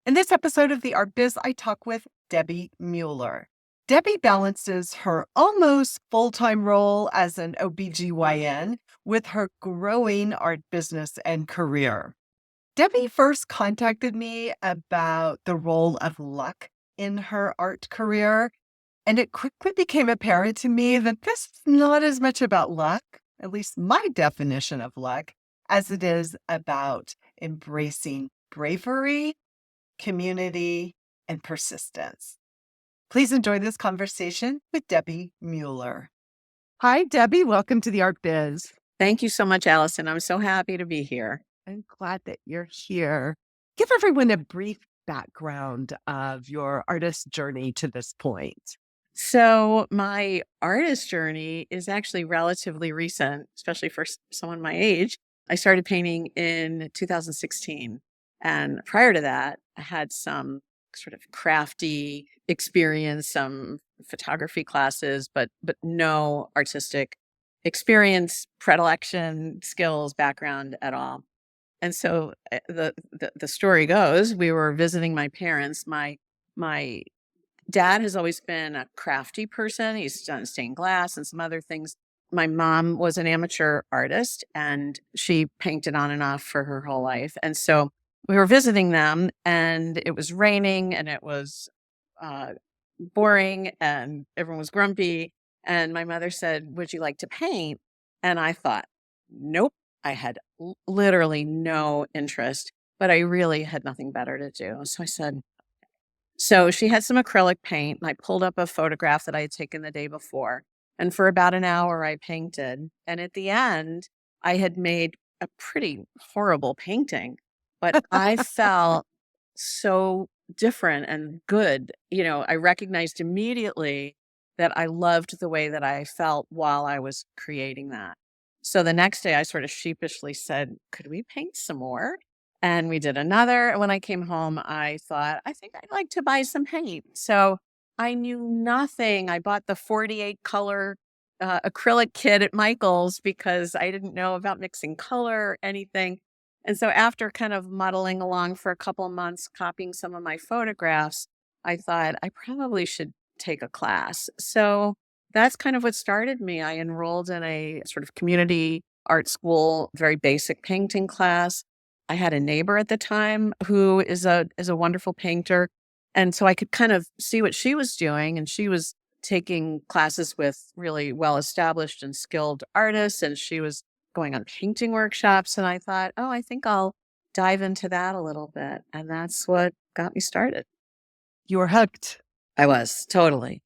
In this episode of the Art Biz, I talk with Debbie Mueller. Debbie balances her almost full-time role as an OB-GYN with her growing art business and career. Debbie first contacted me about the role of luck in her art career, and it quickly became apparent to me that this is not as much about luck, at least my definition of luck, as it is about embracing bravery, community, and persistence. Please enjoy this conversation with Debbie Mueller. Hi, Debbie. Welcome to the Art Biz. Thank you so much, Alyson. I'm so happy to be here. I'm glad that you're here. Give everyone a brief background of your artist journey to this point. So my artist journey is actually relatively recent, especially for someone my age. I started painting in 2016. And prior to that, I had some sort of crafty experience, some photography classes, but no artistic experience, predilection, skills, background at all. And so the story goes, we were visiting my parents. My dad has always been a crafty person. He's done stained glass and some other things. My mom was an amateur artist and she painted on and off for her whole life. And so we were visiting them and it was raining and it was boring and everyone was grumpy. And my mother said, "Would you like to paint?" And I thought, nope. I had literally no interest, but I really had nothing better to do. So I said, so she had some acrylic paint and I pulled up a photograph that I had taken the day before. And for about an hour, I painted. And at the end, I had made a pretty horrible painting, but I felt so different and good. You know, I recognized immediately that I loved the way that I felt while I was creating that. So the next day I sort of sheepishly said, "Could we paint some more?" And we did another. And when I came home, I thought, I think I'd like to buy some paint. So I knew nothing. I bought the 48 color acrylic kit at Michael's because I didn't know about mixing color or anything. And so after kind of muddling along for a couple of months, copying some of my photographs, I thought I probably should take a class. So that's kind of what started me. I enrolled in a sort of community art school, very basic painting class. I had a neighbor at the time who is a wonderful painter. And so I could kind of see what she was doing. And she was taking classes with really well-established and skilled artists. And she was going on painting workshops. And I thought, oh, I think I'll dive into that a little bit. And that's what got me started. You were hooked. I was, totally.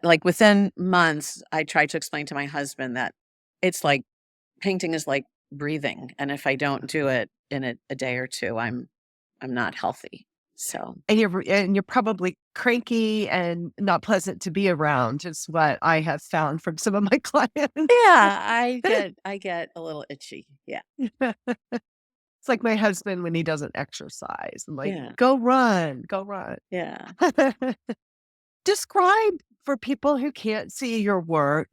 Like within months, I tried to explain to my husband that it's like painting is like breathing. And if I don't do it in a day or two, I'm not healthy. So And you're probably cranky and not pleasant to be around, is what I have found from some of my clients. yeah, I get a little itchy. Yeah. It's like my husband when he doesn't exercise. I'm like, Yeah. go run, go run. Yeah. Describe for people who can't see your work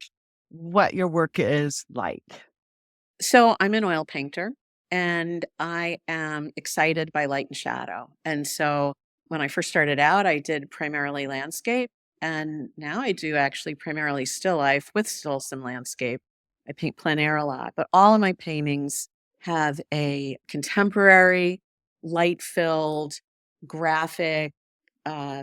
what your work is like. So I'm an oil painter and I am excited by light and shadow. And so when I first started out, I did primarily landscape. And now I do actually primarily still life with still some landscape. I paint plein air a lot, but all of my paintings have a contemporary, light filled, graphic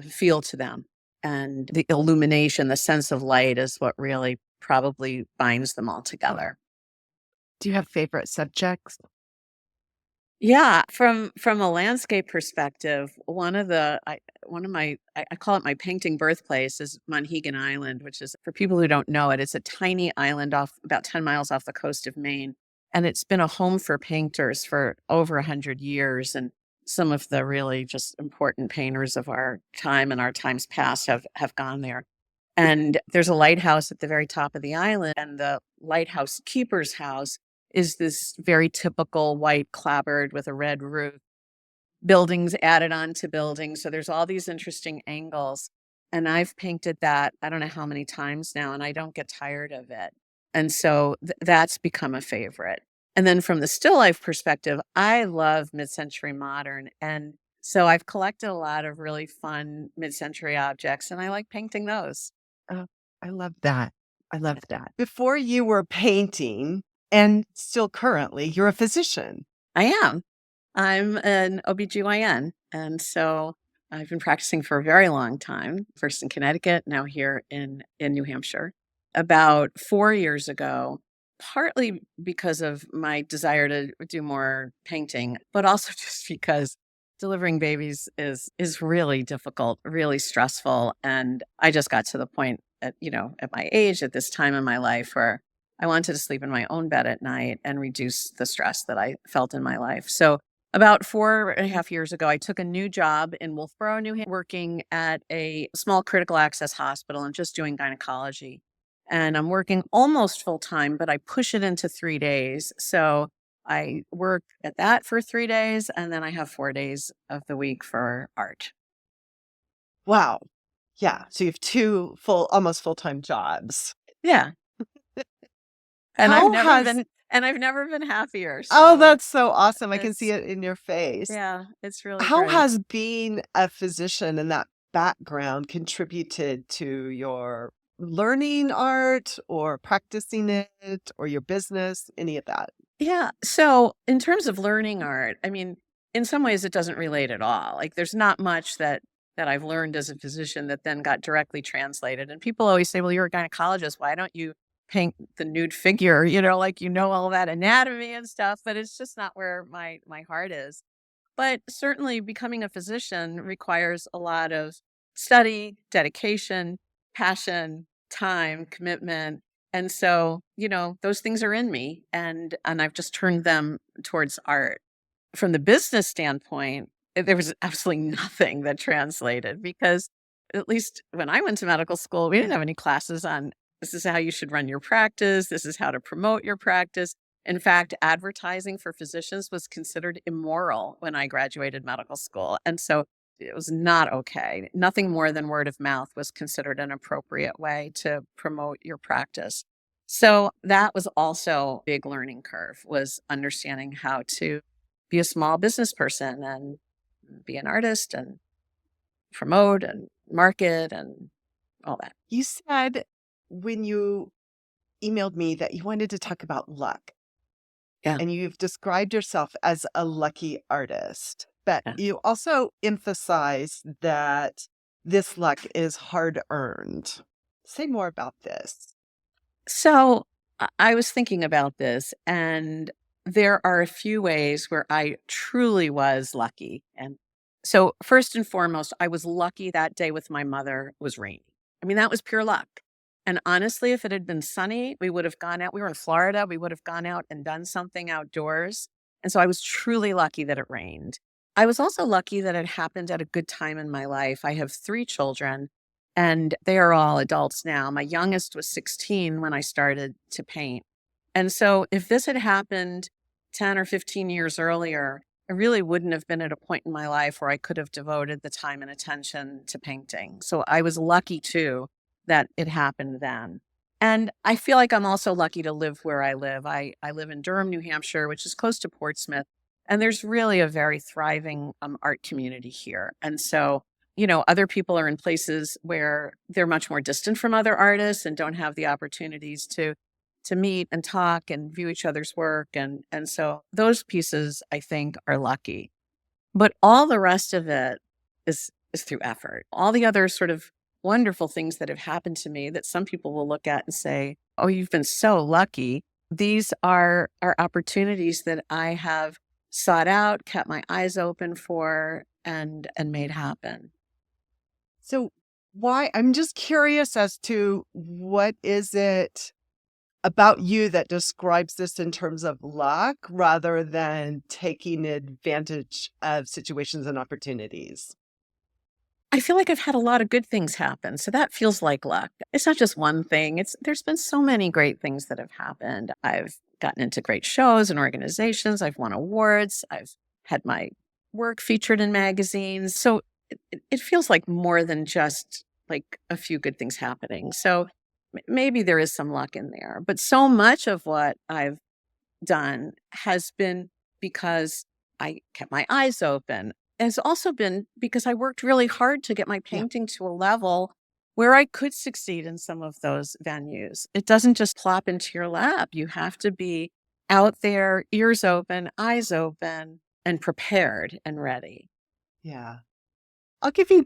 feel to them. And the illumination, the sense of light is what really probably binds them all together. Do you have favorite subjects? Yeah, from a landscape perspective, one of my I call it my painting birthplace is Monhegan Island, which is, for people who don't know it, it's a tiny island off about 10 miles off the coast of Maine. And it's been a home for painters for over 100 years. And some of the really just important painters of our time and our times past have gone there. And there's a lighthouse at the very top of the island, and the lighthouse keeper's house is this very typical white clapboard with a red roof, buildings added on to buildings. So there's all these interesting angles. And I've painted that, I don't know how many times now, and I don't get tired of it. And so that's become a favorite. And then from the still life perspective, I love mid-century modern. And So I've collected a lot of really fun mid-century objects, and I like painting those. Oh, I love that. I love that. Before you were painting, and still currently, you're a physician. I am. I'm an OB-GYN, and so I've been practicing for a very long time, first in Connecticut, now here in New Hampshire. About 4 years ago, partly because of my desire to do more painting, but also just because delivering babies is really difficult, really stressful, and I just got to the point at my age, at this time in my life where I wanted to sleep in my own bed at night and reduce the stress that I felt in my life. So about 4.5 years ago, I took a new job in Wolfboro, New Hampshire, working at a small critical access hospital and just doing gynecology. And I'm working almost full time, but I push it into 3 days. So I work at that for 3 days, and then I have 4 days of the week for art. Wow. Yeah. So you have two almost full-time jobs. Yeah. And How has I've never been happier. Oh, So that's so awesome. I can see it's it in your face. yeah, it's really How great. has being a physician and that background contributed to your learning art or practicing it or your business, any of that? Yeah. So in terms of learning art, I mean, in some ways it doesn't relate at all. Like there's not much that I've learned as a physician that then got directly translated. And people always say, well, you're a gynecologist. Why don't you paint the nude figure? Like all that anatomy and stuff, but it's just not where my heart is. But certainly becoming a physician requires a lot of study, dedication, passion, time, commitment. And so, those things are in me and I've just turned them towards art. From the business standpoint, there was absolutely nothing that translated because at least when I went to medical school, we didn't have any classes on this is how you should run your practice, this is how to promote your practice. In fact, advertising for physicians was considered immoral when I graduated medical school. And so it was not okay. Nothing more than word of mouth was considered an appropriate way to promote your practice. So that was also a big learning curve, was understanding how to be a small business person and be an artist and promote and market and all that. You said when you emailed me that you wanted to talk about luck, Yeah. and you've described yourself as a lucky artist, but Yeah. you also emphasize that this luck is hard earned. Say more about this. So I was thinking about this, and there are a few ways where I truly was lucky. And so, first and foremost, I was lucky that day with my mother was rainy. I mean, that was pure luck. And honestly, if it had been sunny, we would have gone out. We were in Florida. We would have gone out and done something outdoors. And so I was truly lucky that it rained. I was also lucky that it happened at a good time in my life. I have 3 children and they are all adults now. My youngest was 16 when I started to paint. And so if this had happened 10 or 15 years earlier, I really wouldn't have been at a point in my life where I could have devoted the time and attention to painting. So I was lucky too that it happened then. And I feel like I'm also lucky to live where I live. I live in Durham, New Hampshire, which is close to Portsmouth. And there's really a very thriving art community here. And so other people are in places where they're much more distant from other artists and don't have the opportunities to meet and talk and view each other's work. And so those pieces, I think, are lucky. But all the rest of it is through effort. All the other sort of wonderful things that have happened to me that some people will look at and say, oh, you've been so lucky. These are opportunities that I have sought out, kept my eyes open for, and made happen. So I'm just curious as to what is it about you that describes this in terms of luck rather than taking advantage of situations and opportunities? I feel like I've had a lot of good things happen, so that feels like luck. It's not just one thing. There's been so many great things that have happened. I've gotten into great shows and organizations. I've won awards. I've had my work featured in magazines. So it feels like more than just like a few good things happening. So maybe there is some luck in there, but so much of what I've done has been because I kept my eyes open. has also been because I worked really hard to get my Yeah. painting to a level where I could succeed in some of those venues. It doesn't just plop into your lap. You have to be out there, ears open, eyes open, and prepared and ready. Yeah. I'll give you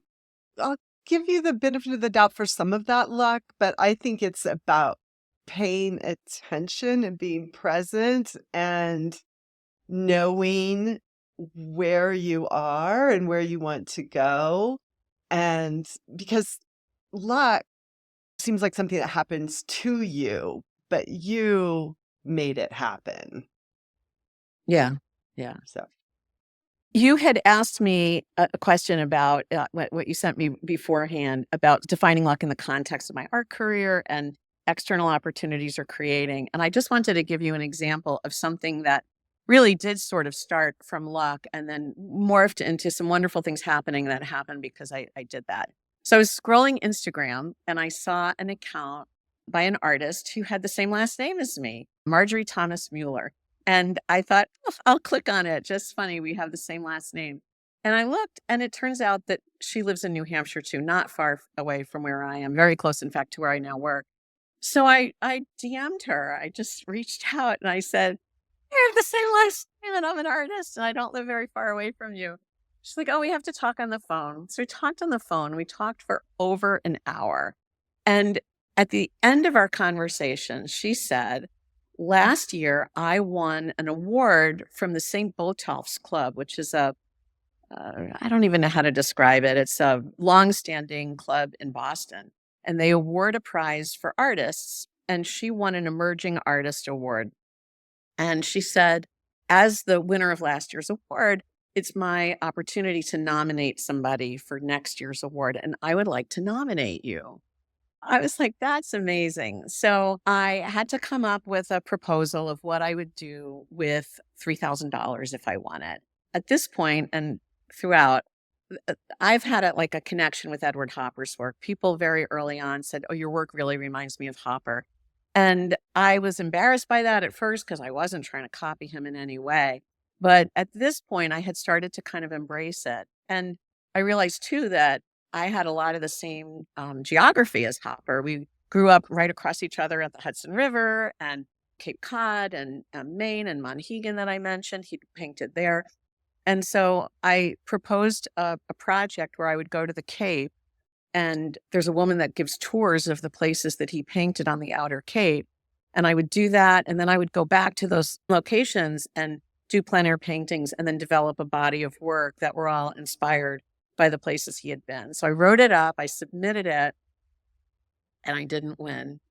I'll give you the benefit of the doubt for some of that luck, but I think it's about paying attention and being present and knowing where you are and where you want to go. And because luck seems like something that happens to you, but you made it happen. Yeah. Yeah. So, You had asked me a question about what you sent me beforehand about defining luck in the context of my art career and external opportunities are creating. And I just wanted to give you an example of something that really did sort of start from luck and then morphed into some wonderful things happening that happened because I did that. So I was scrolling Instagram and I saw an account by an artist who had the same last name as me, Marjorie Thomas Mueller. And I thought, "Oh, I'll click on it. Just funny, we have the same last name." And I looked, and it turns out that she lives in New Hampshire too, not far away from where I am, very close, in fact, to where I now work. So I DM'd her. I just reached out and I said, "You have the same last name, and I'm an artist, and I don't live very far away from you." She's like, "Oh, we have to talk on the phone." So we talked on the phone. We talked for over an hour. And at the end of our conversation, she said, "Last year, I won an award from the St. Botolph's Club, which is I don't even know how to describe it. It's a longstanding club in Boston, and they award a prize for artists. And she won an Emerging Artist Award. And she said, as the winner of last year's award, it's my opportunity to nominate somebody for next year's award, and I would like to nominate you." I was like, "That's amazing." So I had to come up with a proposal of what I would do with $3,000 if I won it. At this point and throughout, I've had like a connection with Edward Hopper's work. People very early on said, "Oh, your work really reminds me of Hopper." And I was embarrassed by that at first because I wasn't trying to copy him in any way. But at this point, I had started to kind of embrace it. And I realized too that I had a lot of the same geography as Hopper. We grew up right across each other at the Hudson River and Cape Cod and Maine and Monhegan that I mentioned. He painted there. And so I proposed a project where I would go to the Cape, and there's a woman that gives tours of the places that he painted on the outer Cape. And I would do that. And then I would go back to those locations and do plein air paintings and then develop a body of work that were all inspired by the places he had been. So I wrote it up, I submitted it, and I didn't win.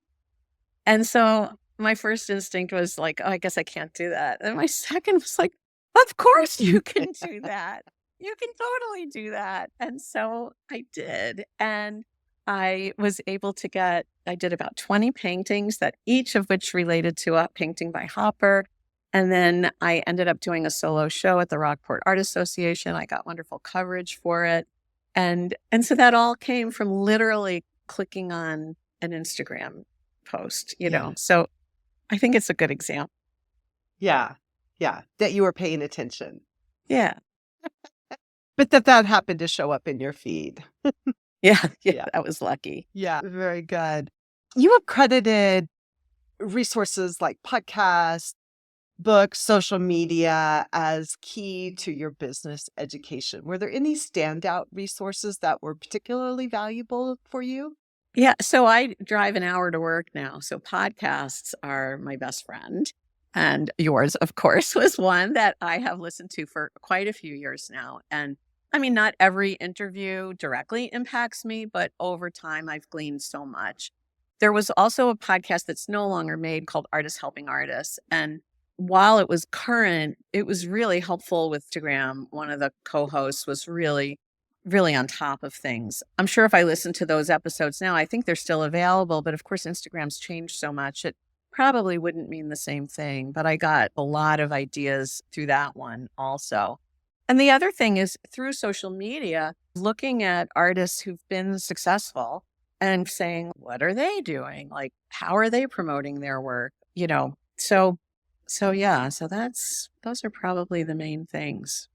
And so my first instinct was like, "Oh, I guess I can't do that." And my second was like, "Of course you can do that. You can totally do that." And so I did. And I was able to I did about 20 paintings that each of which related to a painting by Hopper. And then I ended up doing a solo show at the Rockport Art Association. I got wonderful coverage for it. And so that all came from literally clicking on an Instagram post, you know. yeah. So I think it's a good example. Yeah. Yeah. That you were paying attention, Yeah. but that happened to show up in your feed. Yeah. Yeah. Yeah. That was lucky. Yeah. Very good. You have credited resources like podcasts, books, social media as key to your business education. Were there any standout resources that were particularly valuable for you? Yeah. So I drive an hour to work now. So podcasts are my best friend. And yours, of course, was one that I have listened to for quite a few years now. And I mean, not every interview directly impacts me, but over time, I've gleaned so much. There was also a podcast that's no longer made called Artists Helping Artists. And while it was current, it was really helpful with Instagram. One of the co hosts was really on top of things. I'm sure if I listen to those episodes now, I think they're still available. But of course, Instagram's changed so much. It probably wouldn't mean the same thing. But I got a lot of ideas through that one also. And the other thing is through social media, looking at artists who've been successful and saying, what are they doing? Like, how are they promoting their work? You know, so yeah, so those are probably the main things.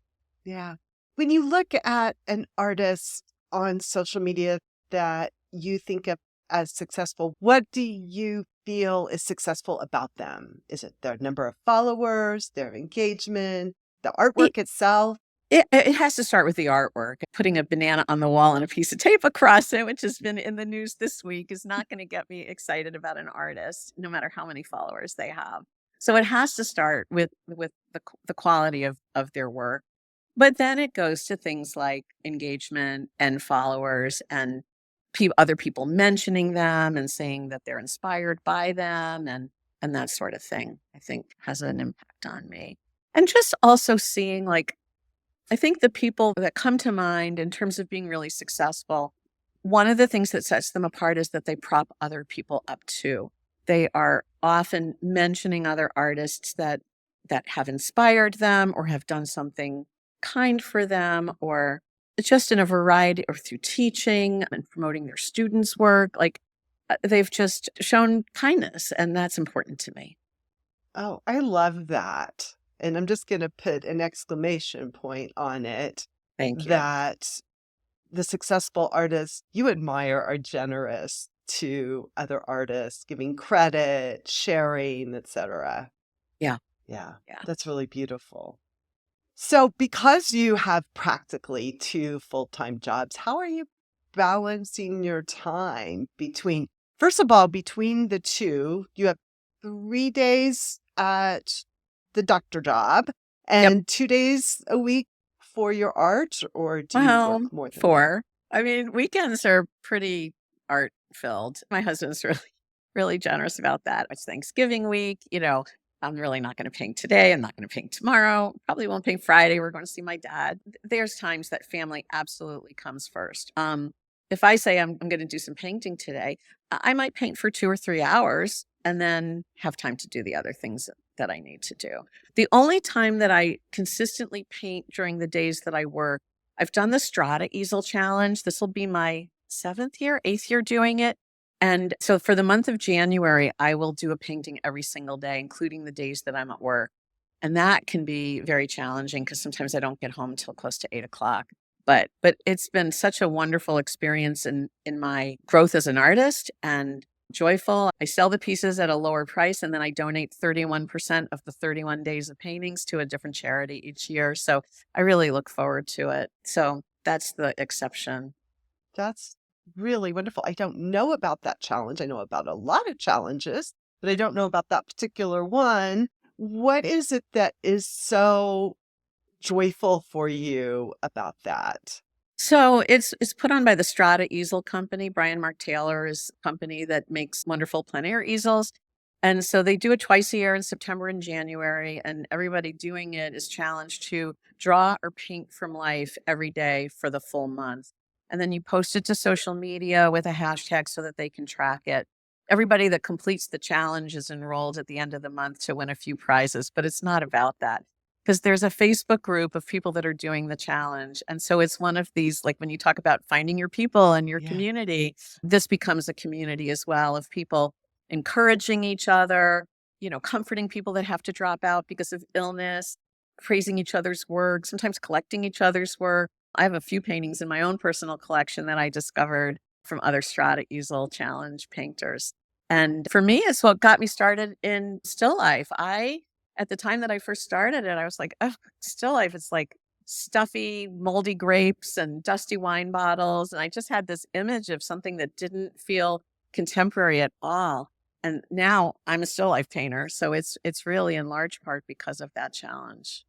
Yeah. When you look at an artist on social media that you think of as successful, what do you feel is successful about them? Is it their number of followers, their engagement, the It, artwork itself? it has to start with the artwork. Putting a banana on the wall and a piece of tape across it, which has been in the news this week, is not going to get me excited about an artist, no matter how many followers they have. So it has to start with the quality of their work. But then it goes to things like engagement and followers and other people mentioning them and saying that they're inspired by them and that sort of thing, I think has an impact on me. And just also seeing, like, I think the people that come to mind in terms of being really successful, one of the things that sets them apart is that they prop other people up too. They are often mentioning other artists that have inspired them or have done something kind for them, or just in a variety, or through teaching and promoting their students' work. Like, they've just shown kindness, and that's important to me. Oh, I love that. And I'm just going to put an exclamation point on it Thank you. that the successful artists you admire are generous to other artists, giving credit, sharing, etc. Yeah. Yeah, Yeah. that's really beautiful. So, because you have practically two full-time jobs, how are you balancing your time between, first of all, between the two, you have 3 days at the doctor job Yep. and 2 days a week for your art, or do you work Well, more than that? 4. I mean, weekends are pretty art filled. My husband's really, really generous about that. It's Thanksgiving week. I'm really not going to paint today. I'm not going to paint tomorrow. Probably won't paint Friday. We're going to see my dad. There's times that family absolutely comes first. If I say I'm going to do some painting today, I might paint for 2 or 3 hours and then have time to do the other things that I need to do. The only time that I consistently paint during the days that I work, I've done the Strata Easel Challenge. This will be my 8th year doing it. And so for the month of January, I will do a painting every single day, including the days that I'm at work. And that can be very challenging because sometimes I don't get home until close to 8 o'clock. But it's been such a wonderful experience in my growth as an artist, and joyful. I sell the pieces at a lower price, and then I donate 31% of the 31 days of paintings to a different charity each year. So I really look forward to it. So that's the exception. That's really wonderful. I don't know about that challenge. I know about a lot of challenges, but I don't know about that particular one. What is it that is so joyful for you about that? So it's put on by the Strata Easel Company. Brian Mark Taylor is a company that makes wonderful plein air easels. And so they do it twice a year in September and January. And everybody doing it is challenged to draw or paint from life every day for the full month. And then you post it to social media with a hashtag so that they can track it. Everybody that completes the challenge is enrolled at the end of the month to win a few prizes, but it's not about that, because there's a Facebook group of people that are doing the challenge. And so it's one of these, like when you talk about finding your people and your Yeah. community, this becomes a community as well of people encouraging each other, comforting people that have to drop out because of illness, praising each other's work, sometimes collecting each other's work. I have a few paintings in my own personal collection that I discovered from other Strata Easel Challenge painters. And for me, it's what got me started in still life. At the time that I first started it, I was like, oh, still life, it's like stuffy, moldy grapes and dusty wine bottles. And I just had this image of something that didn't feel contemporary at all. And now I'm a still life painter. So it's really in large part because of that challenge.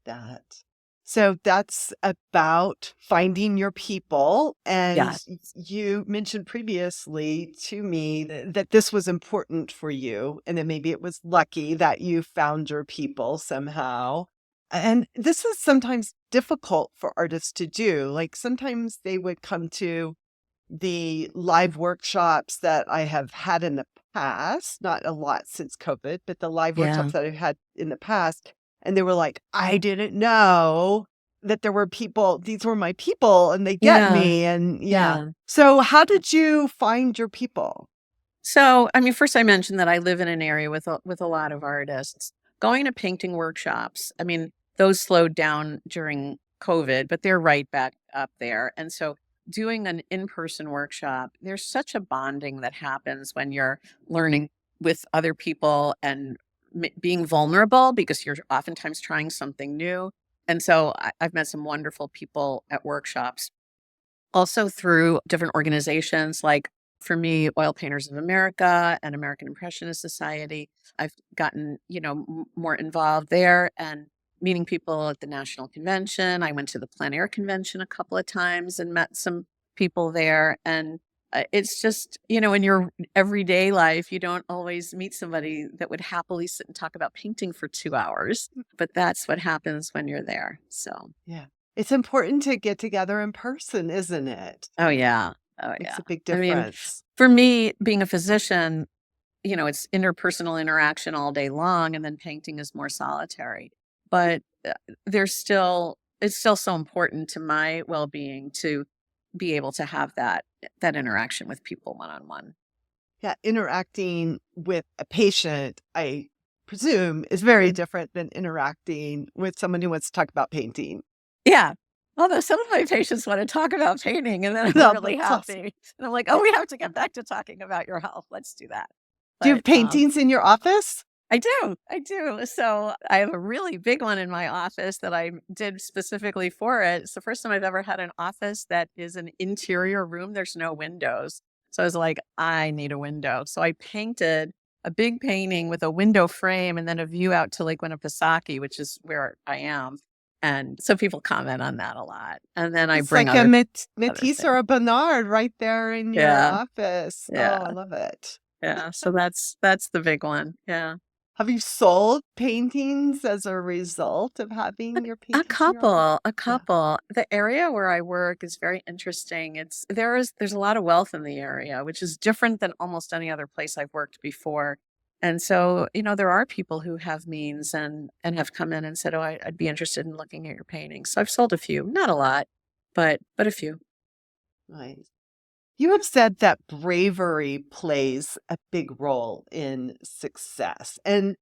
That. So that's about finding your people. And Yeah. you mentioned previously to me that this was important for you, and that maybe it was lucky that you found your people somehow. And this is sometimes difficult for artists to do. Like sometimes they would come to the live workshops that I have had in the past, not a lot since COVID, but the live Yeah. workshops that I've had in the past. And they were like, I didn't know that there were people, these were my people and they get Yeah. me. And yeah. Yeah. So, how did you find your people? So, I mean, first I mentioned that I live in an area with a lot of artists. Going to painting workshops, I mean, those slowed down during COVID, but they're right back up there. And so doing an in-person workshop, there's such a bonding that happens when you're learning with other people and being vulnerable because you're oftentimes trying something new. And so I've met some wonderful people at workshops, also through different organizations like, for me, Oil Painters of America and American Impressionist Society. I've gotten, more involved there and meeting people at the national convention. I went to the plein air convention a couple of times and met some people there. And it's just, in your everyday life, you don't always meet somebody that would happily sit and talk about painting for 2 hours, but that's what happens when you're there. So, Yeah. It's important to get together in person, isn't it? oh yeah. Oh Makes yeah. a big I mean, difference. for me, being a physician, it's interpersonal interaction all day long, and then painting is more solitary. But it's still so important to my well-being to be able to have that interaction with people one-on-one. Yeah, interacting with a patient, I presume, is very different than interacting with someone who wants to talk about painting. Yeah. Although some of my patients want to talk about painting, and then I'm No, really that's awesome. happy. And I'm like, oh, we have to get back to talking about your health. Let's do that. Do you have But paintings in your office? I do. I do. So I have a really big one in my office that I did specifically for it. It's the first time I've ever had an office that is an interior room. There's no windows. So I was like, I need a window. So I painted a big painting with a window frame and then a view out to Lake Winnipesaukee, which is where I am. And so people comment on that a lot. And then I It's bring like a other Matisse things. or a Bernard right there in your Yeah. office. Oh, Yeah. I love it. Yeah. So that's the big one. Yeah. Have you sold paintings as a result of having your A paintings in your office? couple, a Yeah. couple. The area where I work is very interesting. There's a lot of wealth in the area, which is different than almost any other place I've worked before. And so, there are people who have means and have come in and said, "Oh, I'd be interested in looking at your paintings." So I've sold a few, not a lot, but a few. Nice. You have said that bravery plays a big role in success. And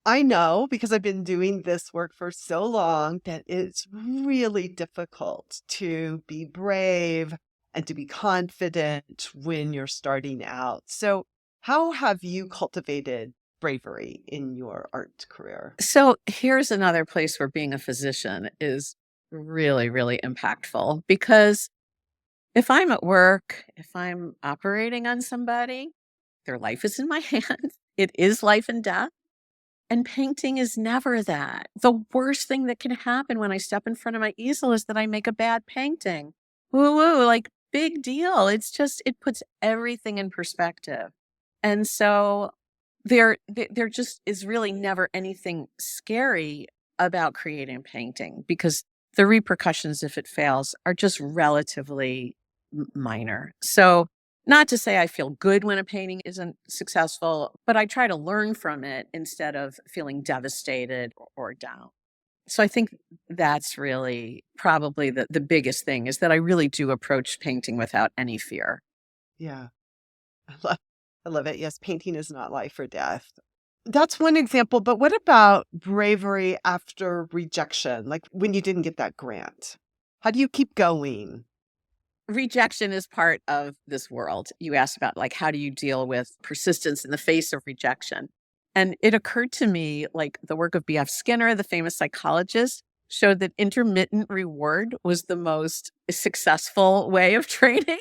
I know because I've been doing this work for so long that it's really difficult to be brave and to be confident when you're starting out. So, how have you cultivated bravery in your art career? So here's another place where being a physician is really, really impactful because if I'm at work, if I'm operating on somebody, their life is in my hands. It is life and death. And painting is never that. The worst thing that can happen when I step in front of my easel is that I make a bad painting. Woo woo, like big deal. It puts everything in perspective. And so there just is really never anything scary about creating a painting because the repercussions if it fails are just relatively minor. So not to say I feel good when a painting isn't successful, but I try to learn from it instead of feeling devastated or down. So I think that's really probably the biggest thing is that I really do approach painting without any fear. Yeah, I love, I love it. Yes, painting is not life or death. That's one example, but what about bravery after rejection? Like when you didn't get that grant? How do you keep going? Rejection is part of this world. You asked about like how do you deal with persistence in the face of rejection? And it occurred to me like the work of B.F. Skinner, the famous psychologist, showed that intermittent reward was the most successful way of training.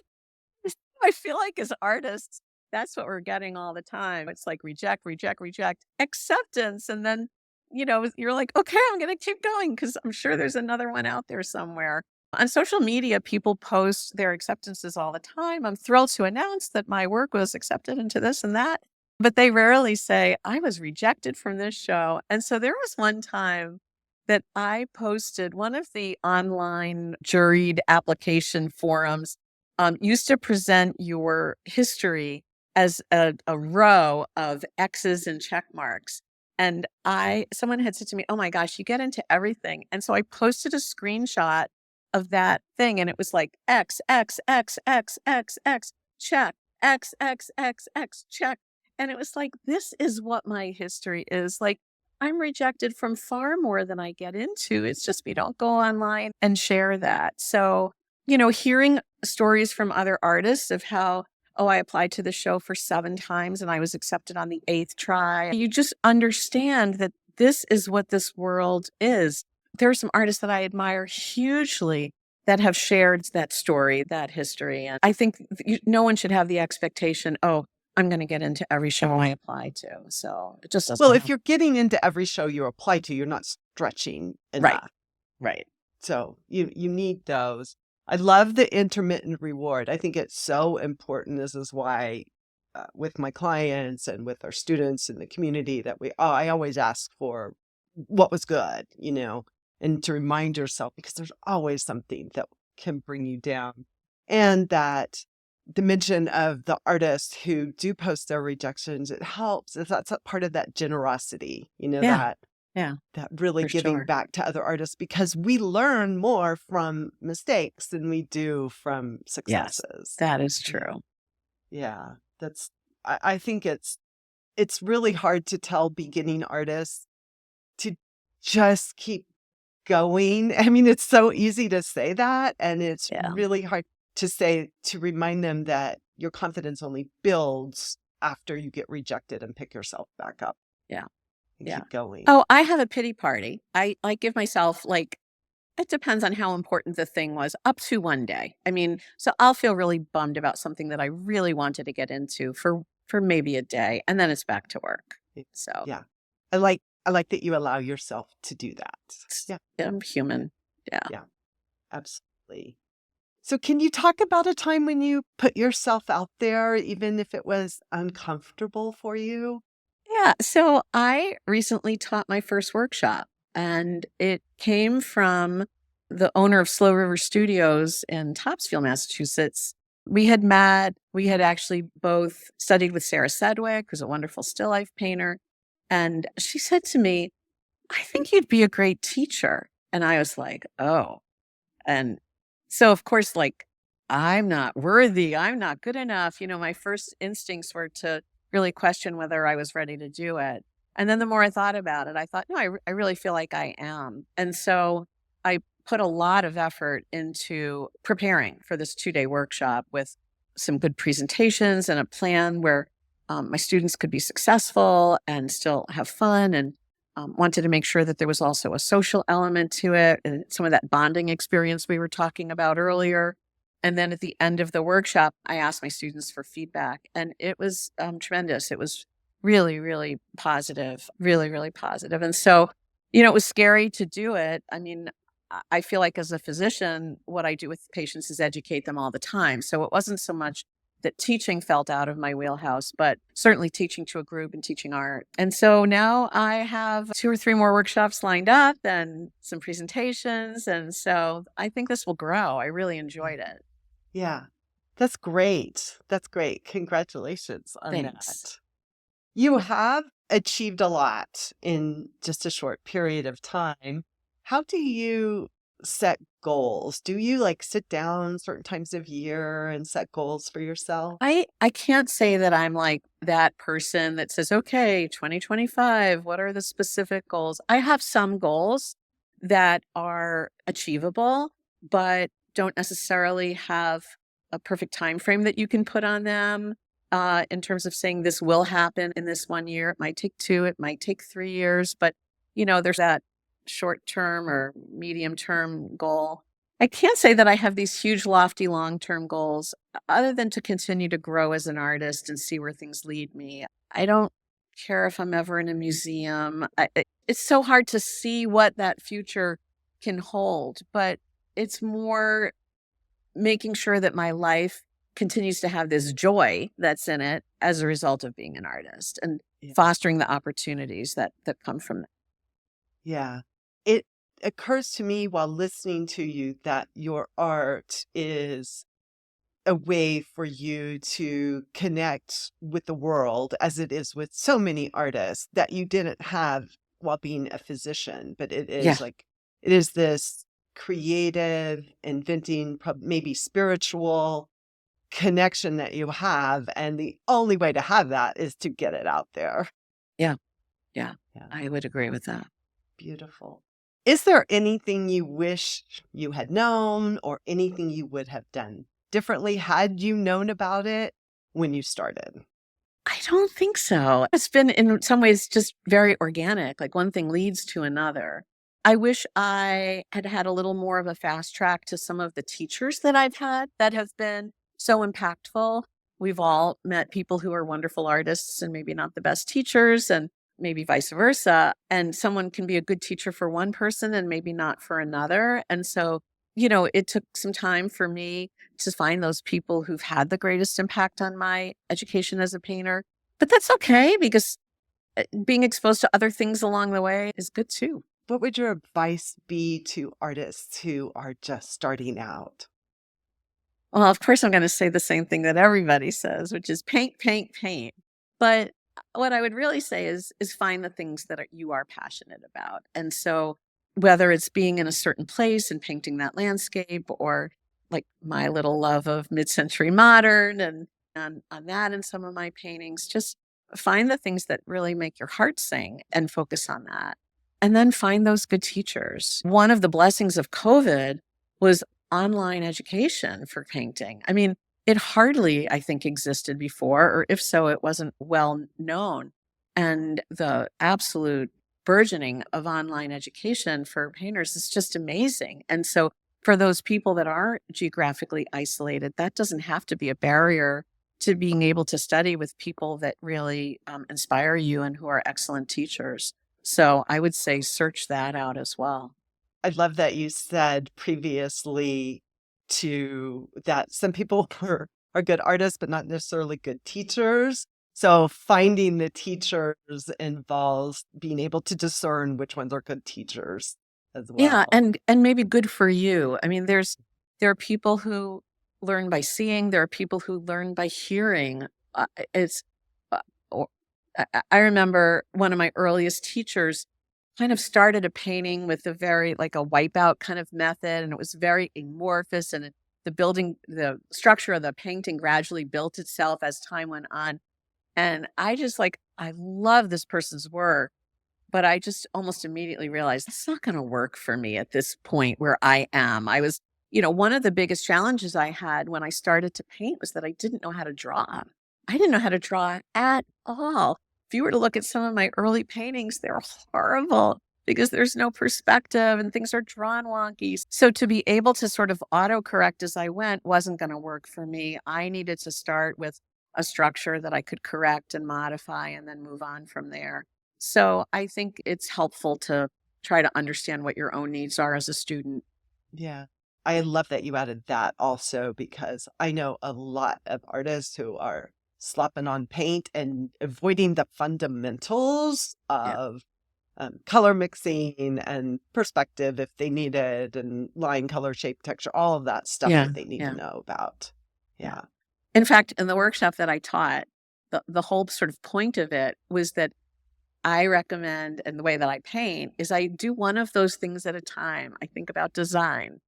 I feel like as artists, that's what we're getting all the time. It's like reject, reject, reject, acceptance. And then, you're like, okay, I'm going to keep going because I'm sure there's another one out there somewhere. On social media, people post their acceptances all the time. I'm thrilled to announce that my work was accepted into this and that. But they rarely say, I was rejected from this show. And so there was one time that I posted one of the online juried application forums used to present your history as a row of X's and check marks. And someone had said to me, oh my gosh, you get into everything. And so I posted a screenshot of that thing. And it was like X, X, X, X, X, X, check, X, X, X, X, check. And it was like, this is what my history is. Like, I'm rejected from far more than I get into. It's just we don't go online and share that. So, hearing stories from other artists of how, oh, I applied to the show for 7 times and I was accepted on the 8th try. You just understand that this is what this world is. There are some artists that I admire hugely that have shared that story, that history. And I think no one should have the expectation, oh, I'm going to get into every show I apply to. So it just doesn't Well, if happen. you're getting into every show you apply to, you're not stretching Right. enough. Right. So you need those. I love the intermittent reward. I think it's so important. This is why with my clients and with our students in the community that I always ask for what was good, and to remind yourself, because there's always something that can bring you down. And that dimension of the artists who do post their rejections, it helps. That's a part of that generosity, Yeah. Yeah. that really For giving sure. back to other artists, because we learn more from mistakes than we do from Yes, successes. that is Yeah. true. Yeah, I think it's really hard to tell beginning artists to just keep going. I mean, it's so easy to say that, and it's Yeah. really hard to remind them that your confidence only builds after you get rejected and pick yourself back up Yeah. and Yeah. keep going. Oh, I have a pity party. I give myself it depends on how important the thing was, up to 1 day. I mean, so I'll feel really bummed about something that I really wanted to get into for maybe a day, and then it's back to work. So Yeah. I like that you allow yourself to do that. Yeah. I'm human. Yeah. Yeah. Absolutely. So can you talk about a time when you put yourself out there, even if it was uncomfortable for you? Yeah. So I recently taught my first workshop, and it came from the owner of Slow River Studios in Topsfield, Massachusetts. We had met, we had actually both studied with Sarah Sedgwick, who's a wonderful still life painter. And she said to me, I think you'd be a great teacher. And I was like, oh. And so, of course, I'm not worthy. I'm not good enough. My first instincts were to really question whether I was ready to do it. And then the more I thought about it, I thought, no, I really feel like I am. And so I put a lot of effort into preparing for this 2-day workshop with some good presentations and a plan where my students could be successful and still have fun, and wanted to make sure that there was also a social element to it and some of that bonding experience we were talking about earlier. And then at the end of the workshop, I asked my students for feedback, and it was tremendous. It was really, really positive, really, really positive. And so, it was scary to do it. I mean, I feel like as a physician, what I do with patients is educate them all the time. So it wasn't so much that teaching felt out of my wheelhouse, but certainly teaching to a group and teaching art. And so now I have 2 or 3 more workshops lined up and some presentations. And so I think this will grow. I really enjoyed it. Yeah. That's great. That's great. Congratulations on Thanks. that. You have achieved a lot in just a short period of time. How do you set goals? Do you sit down certain times of year and set goals for yourself? I can't say that I'm like that person that says, okay, 2025, what are the specific goals? I have some goals that are achievable, but don't necessarily have a perfect time frame that you can put on them. In terms of saying this will happen in this 1 year, it might take 2, it might take 3 years, but there's that short term or medium term goal. I can't say that I have these huge, lofty, long term goals other than to continue to grow as an artist and see where things lead me. I don't care if I'm ever in a museum. It's so hard to see what that future can hold, but it's more making sure that my life continues to have this joy that's in it as a result of being an artist, and Yeah. fostering the opportunities that come from that. Yeah. It occurs to me while listening to you that your art is a way for you to connect with the world, as it is with so many artists, that you didn't have while being a physician. But it Yeah. is this creative, inventing, maybe spiritual connection that you have. And the only way to have that is to get it out there. Yeah. Yeah, Yeah. I would agree with that. Beautiful. Is there anything you wish you had known or anything you would have done differently had you known about it when you started? I don't think so. It's been in some ways just very organic, like one thing leads to another. I wish I had had a little more of a fast track to some of the teachers that I've had that have been so impactful. We've all met people who are wonderful artists and maybe not the best teachers, and maybe vice versa. And someone can be a good teacher for one person and maybe not for another. And so, it took some time for me to find those people who've had the greatest impact on my education as a painter. But that's okay because being exposed to other things along the way is good too. What would your advice be to artists who are just starting out? Well, of course, I'm going to say the same thing that everybody says, which is paint, paint, paint. But what I would really say is find the things that you are passionate about. And so whether it's being in a certain place and painting that landscape, or like my little love of mid-century modern and on that in some of my paintings, just find the things that really make your heart sing and focus on that. And then find those good teachers. One of the blessings of COVID was online education for painting. I mean, it hardly, I think, existed before, or if so, it wasn't well known. And the absolute burgeoning of online education for painters is just amazing. And so, for those people that are geographically isolated, that doesn't have to be a barrier to being able to study with people that really inspire you and who are excellent teachers. So, I would say search that out as well. I love that you said previously to that some people are good artists, but not necessarily good teachers. So finding the teachers involves being able to discern which ones are good teachers as Yeah, well. and maybe good for you. I mean, there are people who learn by seeing, there are people who learn by hearing. It's uh, or, I remember one of my earliest teachers kind of started a painting with a very like a wipeout kind of method, and it was very amorphous, and the structure of the painting gradually built itself as time went on. And I love this person's work, but I just almost immediately realized it's not going to work for me at this point where I am. One of the biggest challenges I had when I started to paint was that I didn't know how to draw. I didn't know how to draw at all. If you were to look at some of my early paintings, they're horrible because there's no perspective and things are drawn wonky. So to be able to sort of autocorrect as I went wasn't going to work for me. I needed to start with a structure that I could correct and modify and then move on from there. So I think it's helpful to try to understand what your own needs are as a student. Yeah. I love that you added that also because I know a lot of artists who are slopping on paint and avoiding the fundamentals Yeah. of color mixing and perspective if they need it, and line, color, shape, texture, all of that stuff Yeah. that they need to Yeah. know about. Yeah. Yeah. In fact, in the workshop that I taught, the whole sort of point of it was that I recommend, and the way that I paint is I do one of those things at a time. I think about design.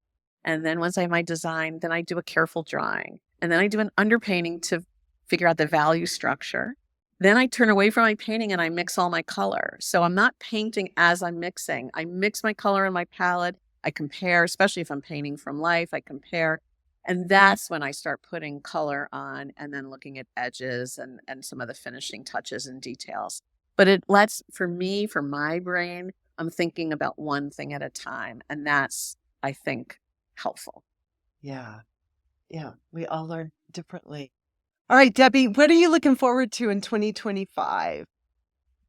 And then once I have my design, then I do a careful drawing. And then I do an underpainting to figure out the value structure. Then I turn away from my painting and I mix all my color. So I'm not painting as I'm mixing. I mix my color in my palette. I compare, especially if I'm painting from life, I compare. And that's when I start putting color on and then looking at edges and some of the finishing touches and details. But it lets, for me, for my brain, I'm thinking about one thing at a time. And that's, I think, helpful. Yeah. Yeah. We all learn differently. All right, Debbie, what are you looking forward to in 2025?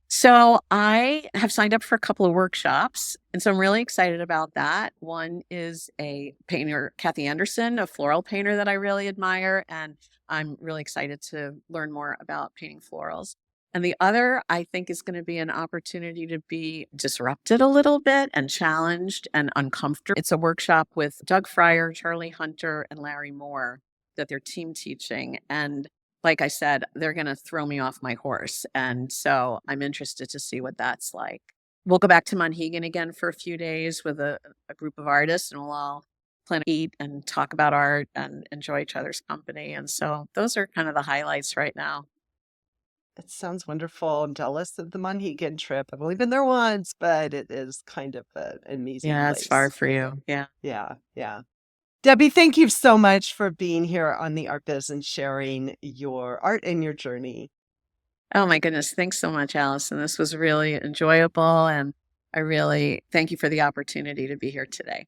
So I have signed up for a couple of workshops, and so I'm really excited about that. One is a painter, Kathy Anderson, a floral painter that I really admire, and I'm really excited to learn more about painting florals. And the other, I think, is going to be an opportunity to be disrupted a little bit and challenged and uncomfortable. It's a workshop with Doug Fryer, Charlie Hunter, and Larry Moore that they're team teaching. And like I said, they're going to throw me off my horse. And so I'm interested to see what that's like. We'll go back to Monhegan again for a few days with a group of artists, and we'll all plan to eat and talk about art and enjoy each other's company. And so those are kind of the highlights right now. It sounds wonderful. I'm jealous of the Mohegan trip. I've only been there once, but it is kind of an amazing Yeah, it's far place. for you. Yeah. Yeah, yeah. Debbie, thank you so much for being here on the Art Biz and sharing your art and your journey. Oh my goodness. Thanks so much, Allison. This was really enjoyable. And I really thank you for the opportunity to be here today.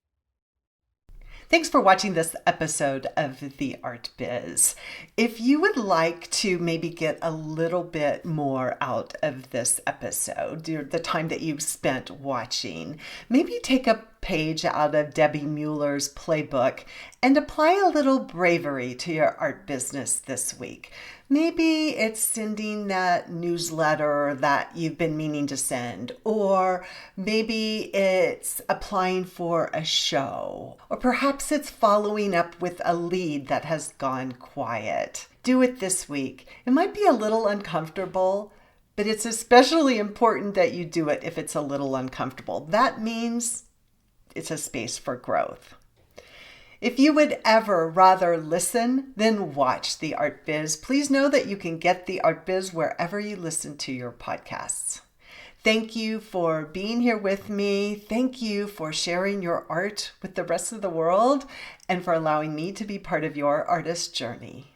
Thanks for watching this episode of The Art Biz. If you would like to maybe get a little bit more out of this episode, the time that you've spent watching, maybe take a page out of Debbie Mueller's playbook and apply a little bravery to your art business this week. Maybe it's sending that newsletter that you've been meaning to send, or maybe it's applying for a show, or perhaps it's following up with a lead that has gone quiet. Do it this week. It might be a little uncomfortable, but it's especially important that you do it if it's a little uncomfortable. That means it's a space for growth. If you would ever rather listen than watch The Art Biz, please know that you can get The Art Biz wherever you listen to your podcasts. Thank you for being here with me. Thank you for sharing your art with the rest of the world and for allowing me to be part of your artist journey.